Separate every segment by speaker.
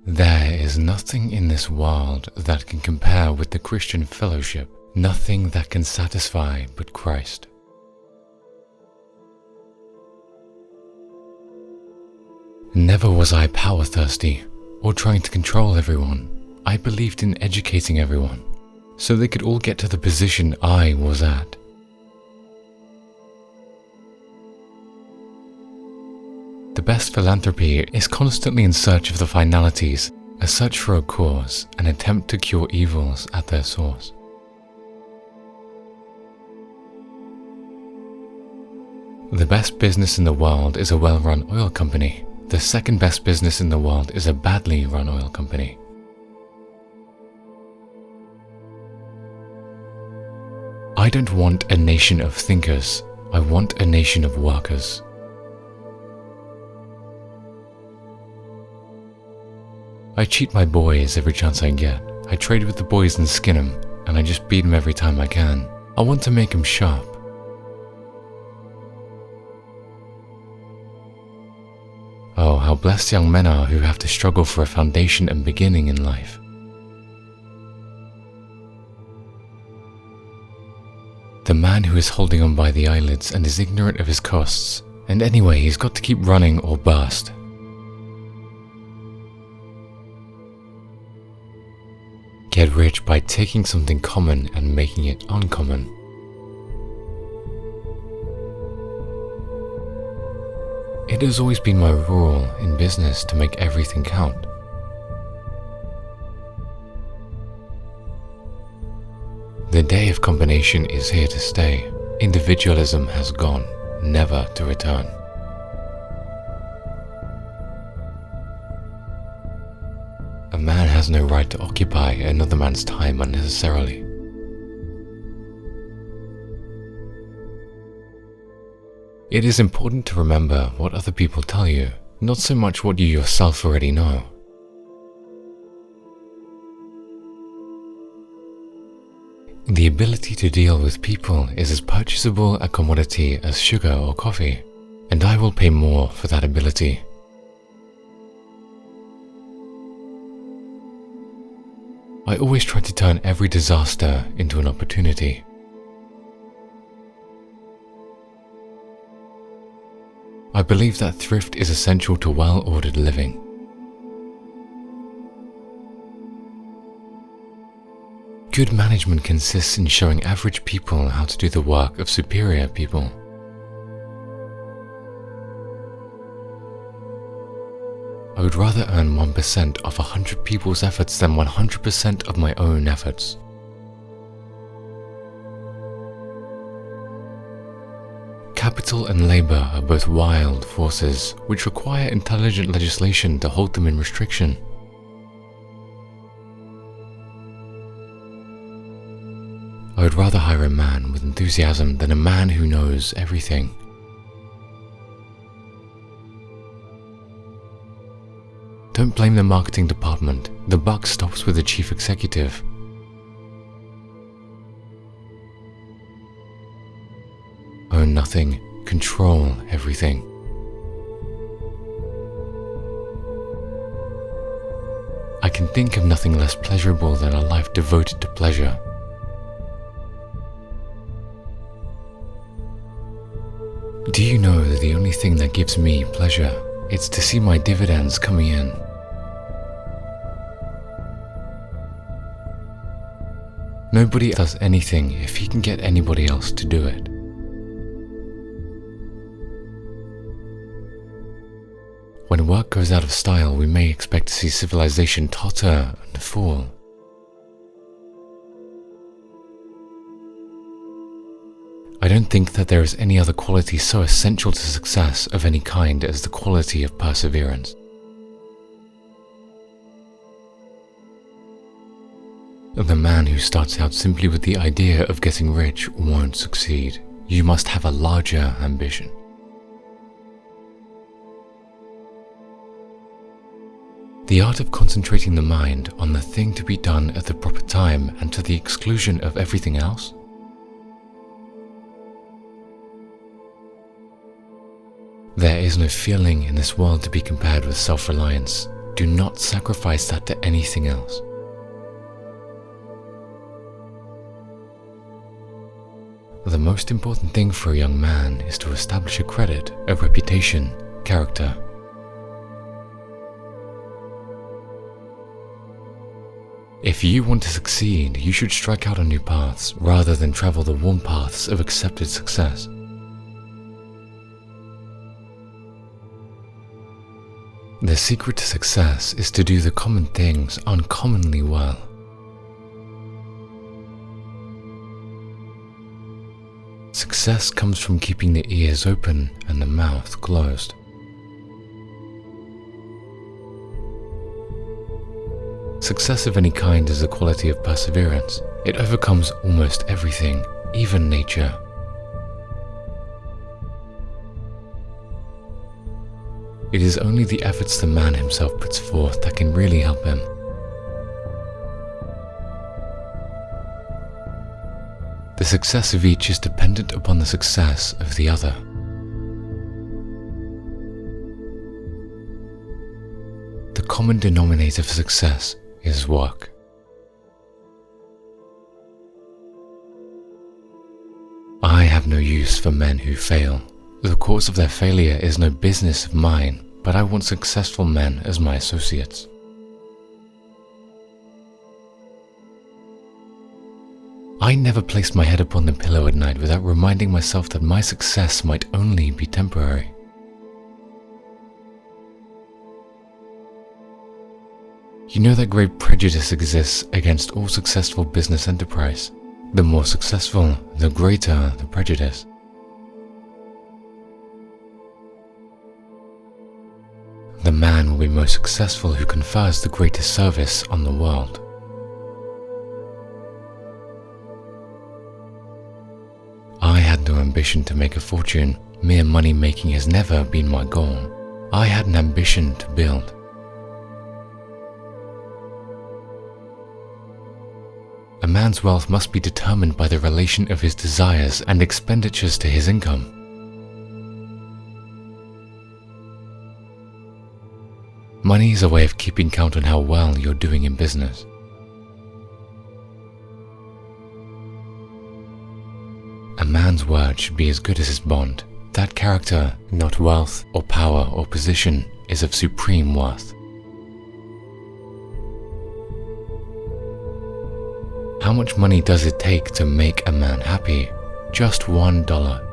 Speaker 1: There is nothing in this world that can compare with the Christian fellowship, nothing that can satisfy but Christ. Never was I power-thirsty or trying to control everyone. I believed in educating everyone, so they could all get to the position I was at. The best philanthropy is constantly in search of the finalities, a search for a cause, an attempt to cure evils at their source. The best business in the world is a well-run oil company. The second best business in the world is a badly run oil company. I don't want a nation of thinkers, I want a nation of workers. I cheat my boys every chance I get. I trade with the boys and skin them, and I just beat them every time I can. I want to make them sharp. Oh, how blessed young men are who have to struggle for a foundation and beginning in life. The man who is holding on by the eyelids and is ignorant of his costs, and anyway he's got to keep running or burst. Get rich by taking something common and making it uncommon. It has always been my rule in business to make everything count. The day of combination is here to stay. Individualism has gone, never to return. A man has no right to occupy another man's time unnecessarily. It is important to remember what other people tell you, not so much what you yourself already know. The ability to deal with people is as purchasable a commodity as sugar or coffee, and I will pay more for that ability. I always try to turn every disaster into an opportunity. I believe that thrift is essential to well-ordered living. Good management consists in showing average people how to do the work of superior people. I would rather earn 1% of 100 people's efforts than 100% of my own efforts. Capital and labor are both wild forces which require intelligent legislation to hold them in restriction. I would rather hire a man with enthusiasm than a man who knows everything. Don't blame the marketing department. The buck stops with the chief executive. Own nothing, control everything. I can think of nothing less pleasurable than a life devoted to pleasure. Do you know that the only thing that gives me pleasure is to see my dividends coming in? Nobody does anything if he can get anybody else to do it. When work goes out of style, we may expect to see civilization totter and fall. I don't think that there is any other quality so essential to success of any kind as the quality of perseverance. The man who starts out simply with the idea of getting rich won't succeed. You must have a larger ambition. The art of concentrating the mind on the thing to be done at the proper time and to the exclusion of everything else? There is no feeling in this world to be compared with self-reliance. do not sacrifice that to anything else. The most important thing for a young man is to establish a credit, a reputation, character. If you want to succeed, you should strike out on new paths rather than travel the worn paths of accepted success. The secret to success is to do the common things uncommonly well. Success comes from keeping the ears open and the mouth closed. Success of any kind is a quality of perseverance. It overcomes almost everything, even nature. It is only the efforts the man himself puts forth that can really help him. The success of each is dependent upon the success of the other. The common denominator for success is work. I have no use for men who fail. The cause of their failure is no business of mine, but I want successful men as my associates. I never placed my head upon the pillow at night without reminding myself that my success might only be temporary. You know that great prejudice exists against all successful business enterprise. The more successful, the greater the prejudice. The man will be most successful who confers the greatest service on the world. I had no ambition to make a fortune. Mere money making has never been my goal. I had an ambition to build. A man's wealth must be determined by the relation of his desires and expenditures to his income. Money is a way of keeping count on how well you're doing in business. A man's word should be as good as his bond. That character, not wealth or power or position, is of supreme worth. How much money does it take to make a man happy? Just $1.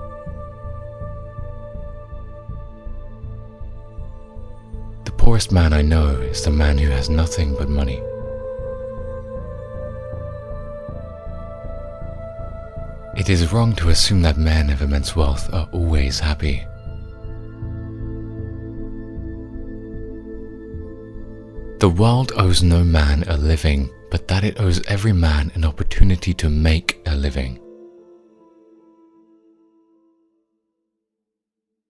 Speaker 1: The poorest man I know is the man who has nothing but money. It is wrong to assume that men of immense wealth are always happy. The world owes no man a living, but that it owes every man an opportunity to make a living.